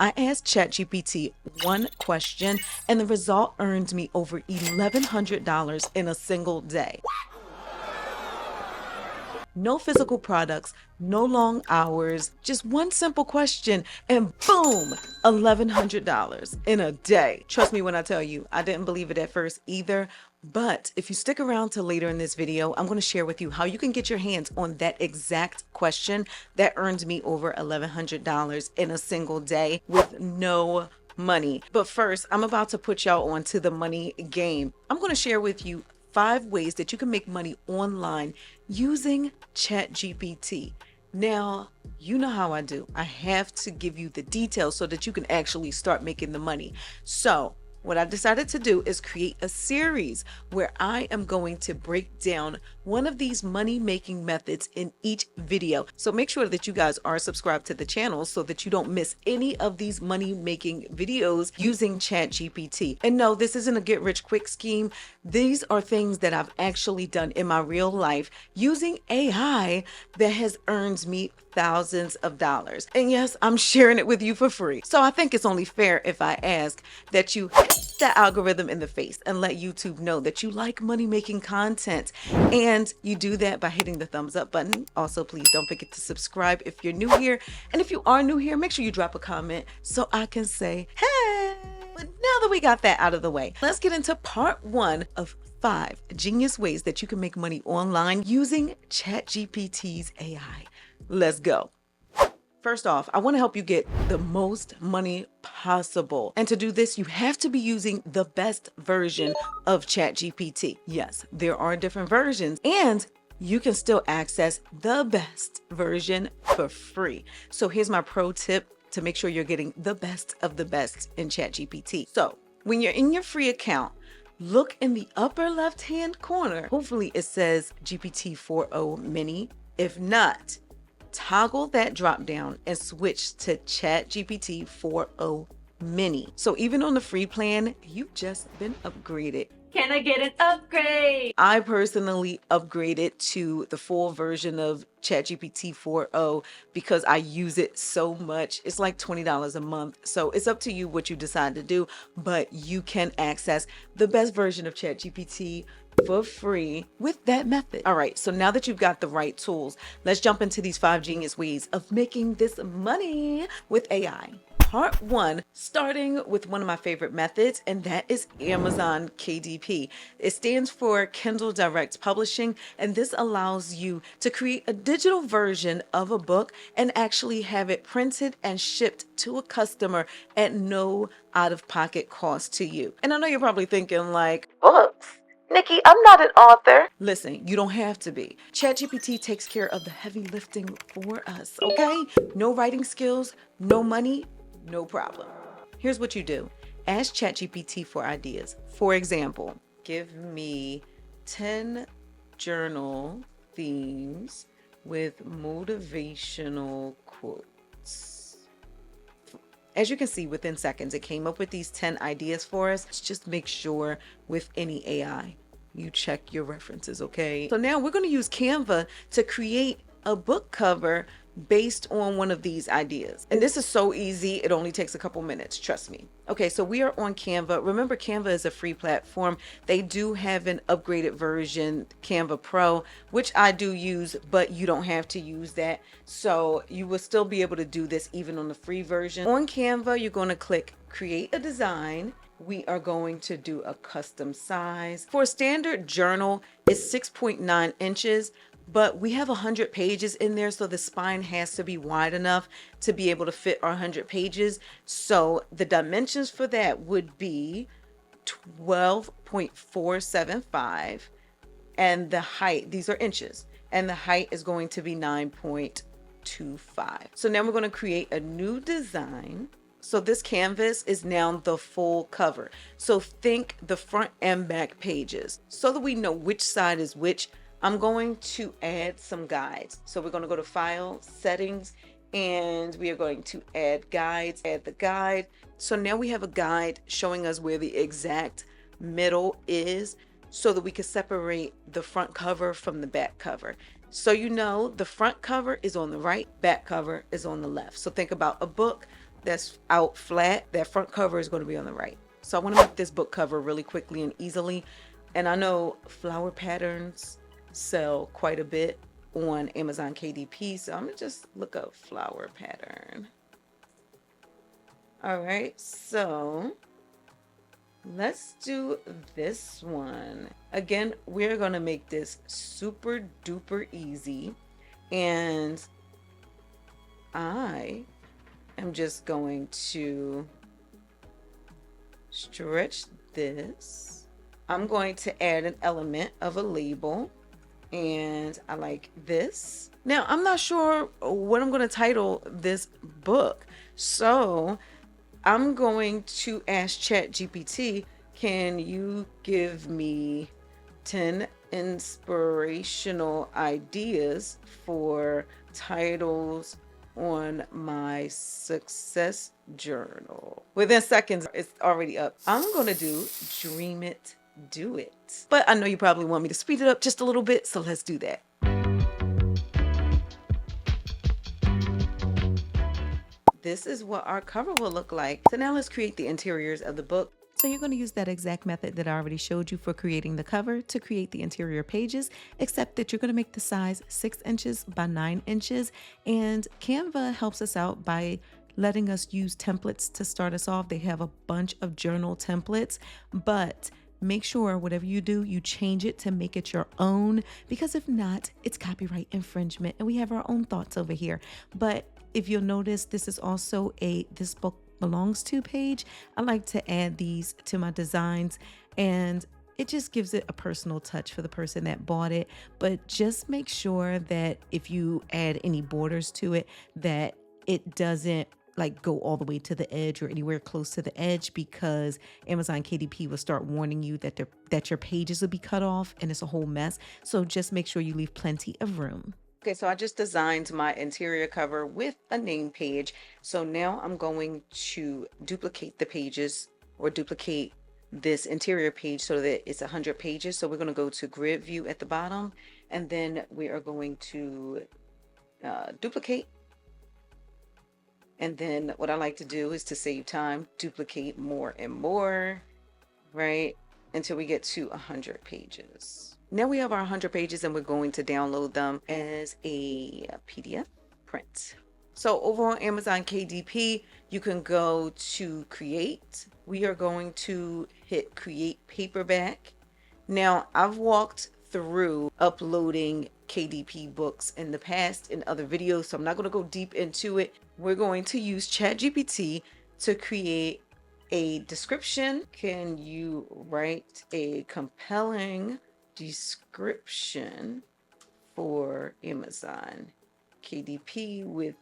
I asked ChatGPT one question and the result earned me over $1,100 in a single day. No physical products, no long hours, just one simple question, and boom, $1,100 in a day. Trust me when I tell you, I didn't believe it at first either. But if you stick around till later in this video, I'm going to share with you how you can get your hands on that exact question that earned me over $1,100 in a single day with no money. But first, I'm about to put y'all onto the money game. I'm going to share with you 5 ways that you can make money online using ChatGPT. Now, you know how I do. I have to give you the details so that you can actually start making the money. So, what I decided to do is create a series where I am going to break down one of these money-making methods in each video. So make sure that you guys are subscribed to the channel so that you don't miss any of these money-making videos using ChatGPT. And no, this isn't a get-rich-quick scheme. These are things that I've actually done in my real life using AI that has earned me thousands of dollars. And yes, I'm sharing it with you for free. So I think it's only fair if I ask that you hit the algorithm in the face and let YouTube know that you like money making content. And you do that by hitting the thumbs up button. Also, please don't forget to subscribe if you're new here. And if you are new here, make sure you drop a comment so I can say, hey. But now that we got that out of the way, let's get into part 1 of 5 genius ways that you can make money online using ChatGPT's AI. Let's go. First off, I want to help you get the most money possible. And to do this, you have to be using the best version of ChatGPT. Yes, there are different versions and you can still access the best version for free. So here's my pro tip to make sure you're getting the best of the best in ChatGPT. So when you're in your free account, look in the upper left-hand corner. Hopefully it says GPT-4o Mini. If not, toggle that drop down and switch to ChatGPT 4o Mini. So even on the free plan, you've just been upgraded. Can I get an upgrade? I personally upgraded to the full version of ChatGPT 4o because I use it so much. It's like $20 a month. So it's up to you what you decide to do, but you can access the best version of ChatGPT for free with that method. All right, so now that you've got the right tools, let's jump into these 5 genius ways of making this money with AI. Part 1, starting with one of my favorite methods, and that is Amazon KDP. It stands for Kindle Direct Publishing, and this allows you to create a digital version of a book and actually have it printed and shipped to a customer at no out-of-pocket cost to you. And I know you're probably thinking like, books? Nikki, I'm not an author. Listen, you don't have to be. ChatGPT takes care of the heavy lifting for us, okay? No writing skills, no money, no problem. Here's what you do. Ask ChatGPT for ideas. For example, give me 10 journal themes with motivational quotes. As you can see, within seconds, it came up with these 10 ideas for us. Just make sure with any AI, you check your references, okay? So now we're going to use Canva to create a book cover based on one of these ideas. And this is so easy. It only takes a couple minutes. Trust me. Okay, so we are on Canva. Remember, Canva is a free platform. They do have an upgraded version, Canva Pro, which I do use, but you don't have to use that. So you will still be able to do this even on the free version. On Canva, you're going to click Create a Design. We are going to do a custom size. For a standard journal, it's 6.9 inches. But we have 100 pages in there, so the spine has to be wide enough to be able to fit our 100 pages. So the dimensions for that would be 12.475, and the height, these are inches, and the height is going to be 9.25. So now we're going to create a new design. So this canvas is now the full cover. So think the front and back pages. So that we know which side is which, I'm going to add some guides. So we're going to go to File, Settings, and we are going to add guides, add the guide. So now we have a guide showing us where the exact middle is so that we can separate the front cover from the back cover. So you know the front cover is on the right, back cover is on the left. So think about a book. that's out flat, that front cover is going to be on the right. So I want to make this book cover really quickly and easily. And I know flower patterns sell quite a bit on Amazon KDP, so I'm gonna just look up flower pattern. All right, so let's do this one. Again, we're gonna make this super duper easy, and I am just going to stretch this. I'm going to add an element of a label, and I like this. Now, I'm not sure what I'm going to title this book, so I'm going to ask ChatGPT, can you give me 10 inspirational ideas for titles on my success journal? Within seconds, it's already up. I'm going to do Dream It, Do It. But I know you probably want me to speed it up just a little bit, so let's do that. This is what our cover will look like. So now let's create the interiors of the book. So you're going to use that exact method that I already showed you for creating the cover to create the interior pages, except that you're going to make the size 6 inches by 9 inches. And Canva helps us out by letting us use templates to start us off. They have a bunch of journal templates, but make sure whatever you do, you change it to make it your own, because if not, it's copyright infringement and we have our own thoughts over here. But if you'll notice, this is also a This Book Belongs To page. I like to add these to my designs, and it just gives it a personal touch for the person that bought it. But just make sure that if you add any borders to it, that it doesn't like go all the way to the edge or anywhere close to the edge, because Amazon KDP will start warning you that your pages will be cut off and it's a whole mess. So just make sure you leave plenty of room. Okay, so I just designed my interior cover with a name page. So now I'm going to duplicate the pages, or duplicate this interior page so that it's 100 pages. So we're going to go to grid view at the bottom, and then we are going to duplicate. And then what I like to do is, to save time, duplicate more and more, right? Until we get to 100 pages. Now we have our 100 pages, and we're going to download them as a PDF print. So over on Amazon KDP, you can go to create. We are going to hit create paperback. Now I've walked through uploading KDP books in the past in other videos, so I'm not going to go deep into it. We're going to use ChatGPT to create a description. Can you write a compelling description for Amazon KDP with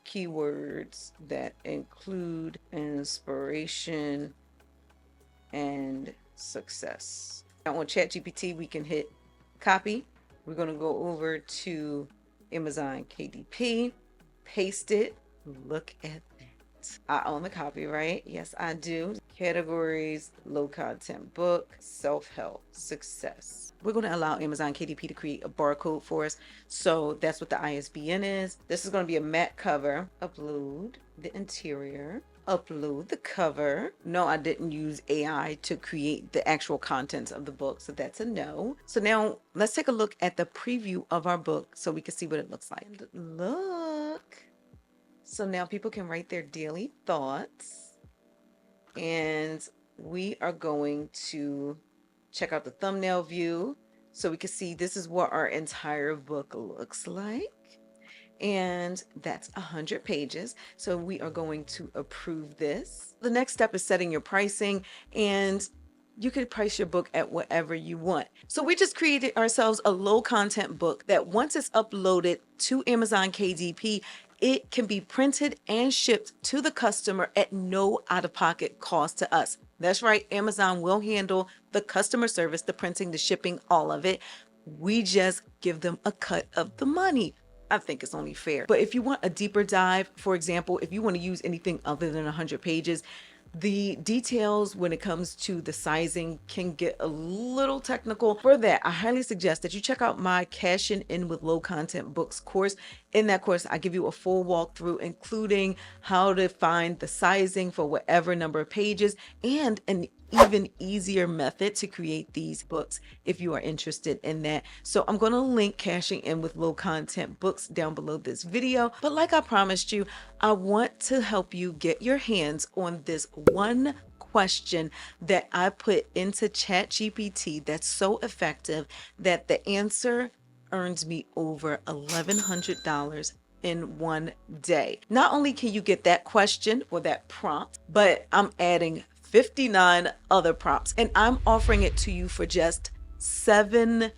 keywords that include inspiration and success? Now on ChatGPT, we can hit copy. We're going to go over to Amazon KDP, paste it. Look at that. I own the copyright. Yes, I do. Categories, low content book, self-help, success. We're going to allow Amazon KDP to create a barcode for us. So that's what the ISBN is. This is going to be a matte cover. Upload the interior. Upload the cover. No, I didn't use AI to create the actual contents of the book, so that's a no. So now let's take a look at the preview of our book so we can see what it looks like. Look. So now people can write their daily thoughts, and we are going to check out the thumbnail view so we can see this is what our entire book looks like. And that's 100 pages. So we are going to approve this. The next step is setting your pricing, and you could price your book at whatever you want. So we just created ourselves a low content book that once it's uploaded to Amazon KDP, it can be printed and shipped to the customer at no out-of-pocket cost to us. That's right, Amazon will handle the customer service, the printing, the shipping, all of it. We just give them a cut of the money. I think it's only fair. But if you want a deeper dive, for example, if you want to use anything other than 100 pages, the details when it comes to the sizing can get a little technical. For that, I highly suggest that you check out my Cashing In with Low Content Books course. In that course, I give you a full walkthrough, including how to find the sizing for whatever number of pages and an even easier method to create these books if you are interested in that. So I'm going to link Cashing In with Low Content books down below this video. But like I promised you, I want to help you get your hands on this one question that I put into ChatGPT that's so effective that the answer earns me over $1,100 in one day. Not only can you get that question or that prompt, but I'm adding 59 other prompts and I'm offering it to you for just $7.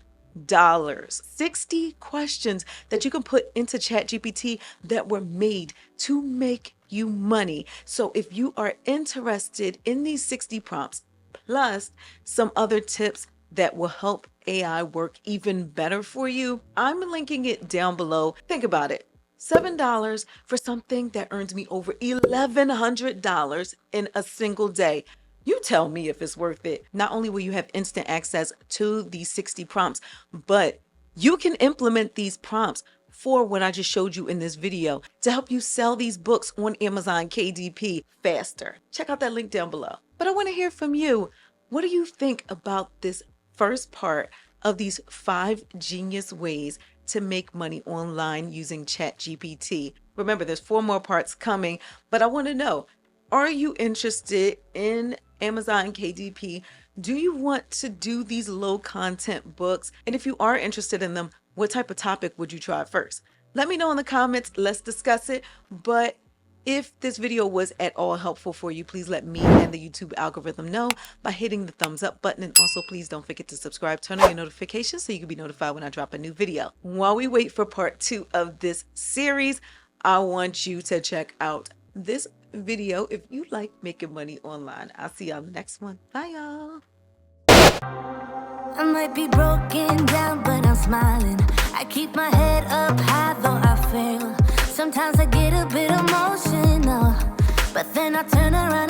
60 questions that you can put into ChatGPT that were made to make you money. So if you are interested in these 60 prompts, plus some other tips that will help AI work even better for you, I'm linking it down below. Think about it. $7 for something that earns me over $1,100 in a single day. You tell me if it's worth it. Not only will you have instant access to these 60 prompts, but you can implement these prompts for what I just showed you in this video to help you sell these books on Amazon KDP faster. Check out that link down below. But I want to hear from you. What do you think about this first part of these 5 genius ways to make money online using ChatGPT? Remember, there's 4 more parts coming, but I want to know, are you interested in Amazon KDP? Do you want to do these low content books? And if you are interested in them, what type of topic would you try first? Let me know in the comments. Let's discuss it. But if this video was at all helpful for you, please let me and the YouTube algorithm know by hitting the thumbs up button. And also, please don't forget to subscribe, turn on your notifications so you can be notified when I drop a new video. While we wait for part 2 of this series, I want you to check out this video if you like making money online. I'll see y'all in the next one. Bye, y'all. I might be broken down, but I'm smiling. I keep my head up high, though I fail. Sometimes I get a bit emotional, but then I turn around